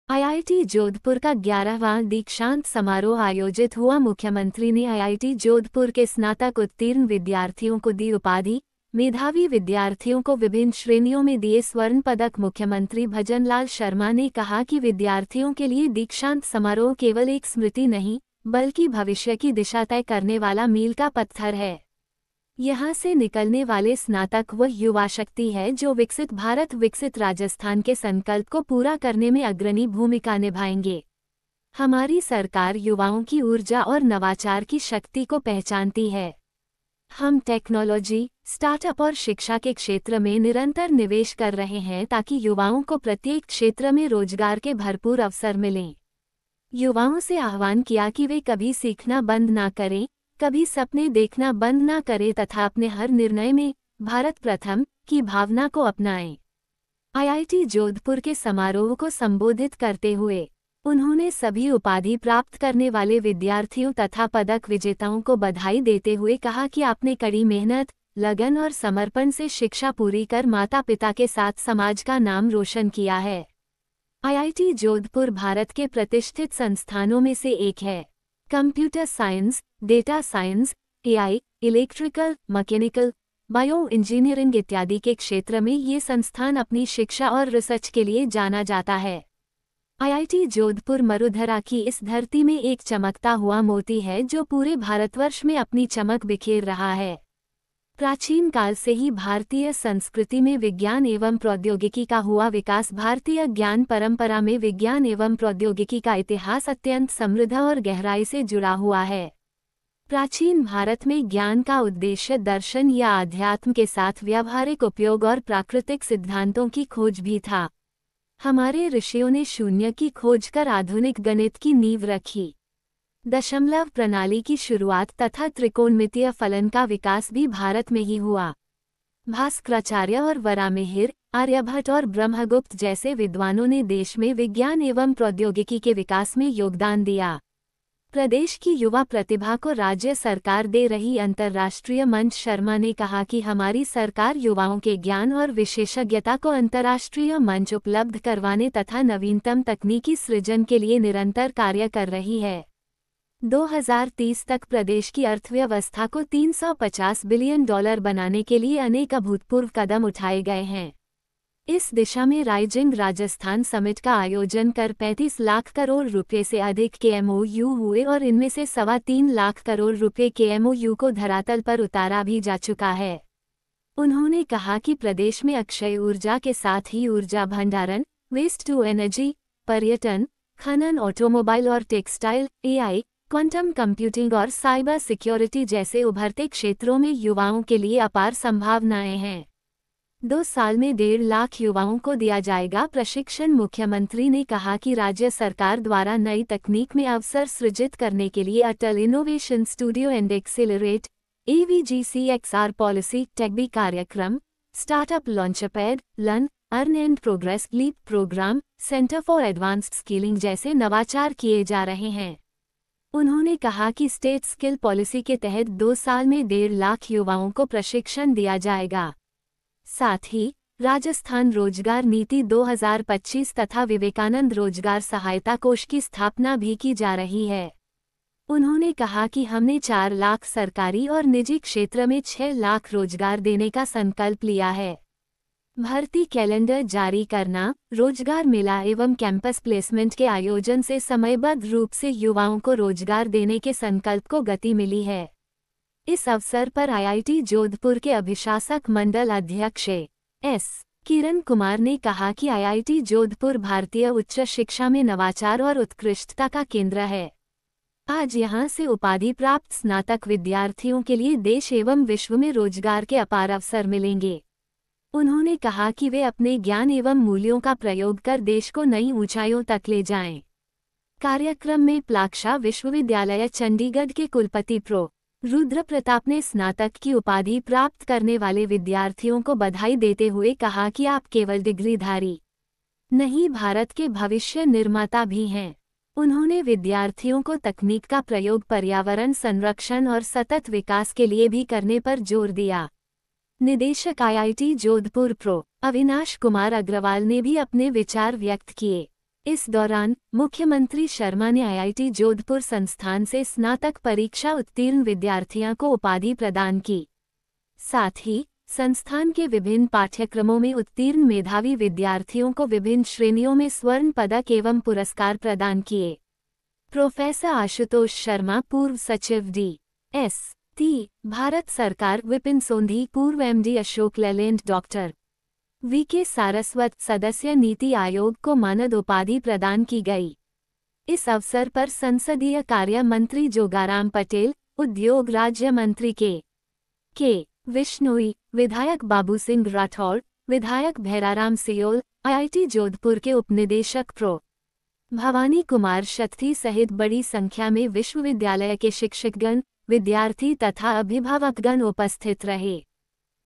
IIT Jodhpur का 11वां दीक्षांत समारोह आयोजित हुआ। मुख्यमंत्री ने आईआईटी जोधपुर के स्नातक उत्तीर्ण विद्यार्थियों को दी उपाधि। मेधावी विद्यार्थियों को विभिन्न श्रेणियों में दिए स्वर्ण पदक। मुख्यमंत्री भजनलाल शर्मा ने कहा कि विद्यार्थियों के लिए दीक्षांत समारोह केवल एक स्मृति नहीं, बल्कि भविष्य की दिशा तय करने वाला मील का पत्थर है। यहाँ से निकलने वाले स्नातक वह युवा शक्ति है जो विकसित भारत, विकसित राजस्थान के संकल्प को पूरा करने में अग्रणी भूमिका निभाएंगे। हमारी सरकार युवाओं की ऊर्जा और नवाचार की शक्ति को पहचानती है। हम टेक्नोलॉजी, स्टार्टअप और शिक्षा के क्षेत्र में निरंतर निवेश कर रहे हैं ताकि युवाओं को प्रत्येक क्षेत्र में रोजगार के भरपूर अवसर मिलें। युवाओं से आह्वान किया कि वे कभी सीखना बंद ना करें, कभी सपने देखना बंद ना करें तथा अपने हर निर्णय में भारत प्रथम की भावना को अपनाएं। आईआईटी जोधपुर के समारोह को संबोधित करते हुए उन्होंने सभी उपाधि प्राप्त करने वाले विद्यार्थियों तथा पदक विजेताओं को बधाई देते हुए कहा कि आपने कड़ी मेहनत, लगन और समर्पण से शिक्षा पूरी कर माता पिता के साथ समाज का नाम रोशन किया है। आईआईटी जोधपुर भारत के प्रतिष्ठित संस्थानों में से एक है। Computer science, data science, AI, electrical, mechanical, bio engineering इत्यादि के क्षेत्र में ये संस्थान अपनी शिक्षा और रिसर्च के लिए जाना जाता है। आईआईटी जोधपुर मरुधरा की इस धरती में एक चमकता हुआ मोती है जो पूरे भारतवर्ष में अपनी चमक बिखेर रहा है। प्राचीन काल से ही भारतीय संस्कृति में विज्ञान एवं प्रौद्योगिकी का हुआ विकास, भारतीय ज्ञान परंपरा में विज्ञान एवं प्रौद्योगिकी का इतिहास अत्यंत समृद्ध और गहराई से जुड़ा हुआ है। प्राचीन भारत में ज्ञान का उद्देश्य दर्शन या आध्यात्म के साथ व्यावहारिक उपयोग और प्राकृतिक सिद्धांतों की खोज भी था। हमारे ऋषियों ने शून्य की खोज कर आधुनिक गणित की नींव रखी। दशमलव प्रणाली की शुरुआत तथा त्रिकोणमितीय फलन का विकास भी भारत में ही हुआ। भास्कराचार्य और वराहमिहिर, आर्यभट्ट और ब्रह्मगुप्त जैसे विद्वानों ने देश में विज्ञान एवं प्रौद्योगिकी के विकास में योगदान दिया। प्रदेश की युवा प्रतिभा को राज्य सरकार दे रही अंतर्राष्ट्रीय मंच शर्मा ने कहा कि हमारी सरकार युवाओं के ज्ञान और विशेषज्ञता को अंतर्राष्ट्रीय मंच उपलब्ध करवाने तथा नवीनतम तकनीकी सृजन के लिए निरंतर कार्य कर रही है। 2030 तक प्रदेश की अर्थव्यवस्था को $350 बिलियन बनाने के लिए अनेक अभूतपूर्व कदम उठाए गए हैं। इस दिशा में राइजिंग राजस्थान समिट का आयोजन कर 35 लाख करोड़ रुपए से अधिक के एमओयू हुए और इनमें से 3.25 लाख करोड़ रुपए के एमओयू को धरातल पर उतारा भी जा चुका है। उन्होंने कहा कि प्रदेश में अक्षय ऊर्जा के साथ ही ऊर्जा भंडारण, वेस्ट टू एनर्जी, पर्यटन, खनन, ऑटोमोबाइल और टेक्सटाइल, एआई, क्वांटम कंप्यूटिंग और साइबर सिक्योरिटी जैसे उभरते क्षेत्रों में युवाओं के लिए अपार संभावनाएं हैं। 2 साल में 1.5 लाख युवाओं को दिया जाएगा प्रशिक्षण। मुख्यमंत्री ने कहा कि राज्य सरकार द्वारा नई तकनीक में अवसर सृजित करने के लिए Atal innovation studio and accelerate AVGCXR policy, TechBee कार्यक्रम, startup launchpad, learn, earn and progress, leap programme, centre for advanced skilling जैसे नवाचार किए जा रहे हैं। उन्होंने कहा कि स्टेट स्किल पॉलिसी के तहत 2 साल में 1.5 लाख युवाओं को प्रशिक्षण दिया जाएगा। साथ ही राजस्थान रोजगार नीति 2025 तथा विवेकानंद रोजगार सहायता कोष की स्थापना भी की जा रही है। उन्होंने कहा कि हमने 4 लाख सरकारी और निजी क्षेत्र में 6 लाख रोजगार देने का संकल्प लिया है। भर्ती कैलेंडर जारी करना, रोजगार मेला एवं कैंपस प्लेसमेंट के आयोजन से समयबद्ध रूप से युवाओं को रोजगार देने के संकल्प को गति मिली है। इस अवसर पर आईआईटी जोधपुर के अभिशासक मंडल अध्यक्ष एस. किरण कुमार ने कहा कि आईआईटी जोधपुर भारतीय उच्च शिक्षा में नवाचार और उत्कृष्टता का केंद्र है। आज यहां से उपाधि प्राप्त स्नातक विद्यार्थियों के लिए देश एवं विश्व में रोजगार के अपार अवसर मिलेंगे। उन्होंने कहा कि वे अपने ज्ञान एवं मूल्यों का प्रयोग कर देश को नई ऊंचाइयों तक ले जाएं। कार्यक्रम में प्लाक्षा विश्वविद्यालय चंडीगढ़ के कुलपति प्रो. रुद्र प्रताप ने स्नातक की उपाधि प्राप्त करने वाले विद्यार्थियों को बधाई देते हुए कहा कि आप केवल डिग्रीधारी नहीं, भारत के भविष्य निर्माता भी हैं। उन्होंने विद्यार्थियों को तकनीक का प्रयोग पर्यावरण संरक्षण और सतत विकास के लिए भी करने पर जोर दिया। निदेशक आईआईटी जोधपुर प्रो. अविनाश कुमार अग्रवाल ने भी अपने विचार व्यक्त किए। इस दौरान मुख्यमंत्री शर्मा ने आईआईटी जोधपुर संस्थान से स्नातक परीक्षा उत्तीर्ण विद्यार्थियों को उपाधि प्रदान की। साथ ही संस्थान के विभिन्न पाठ्यक्रमों में उत्तीर्ण मेधावी विद्यार्थियों को विभिन्न श्रेणियों में स्वर्ण पदक एवं पुरस्कार प्रदान किए। प्रोफेसर आशुतोष शर्मा, पूर्व सचिव डी.एस.टी. भारत सरकार, विपिन सोंधी, पूर्व MD, Ashok Leyland, doctor VK. Saraswat, सदस्य नीति आयोग को मानद उपाधि प्रदान की गई। इस अवसर पर संसदीय कार्य मंत्री जोगाराम पटेल, उद्योग राज्य मंत्री के विश्नोई, विधायक बाबू सिंह राठौड़, विधायक भैराराम सियोल, आईआईटी जोधपुर के उपनिदेशक प्रो भवानी कुमार शक्ति सहित बड़ी संख्या में विश्वविद्यालय के शिक्षकगण, विद्यार्थी तथा अभिभावकगण उपस्थित रहे।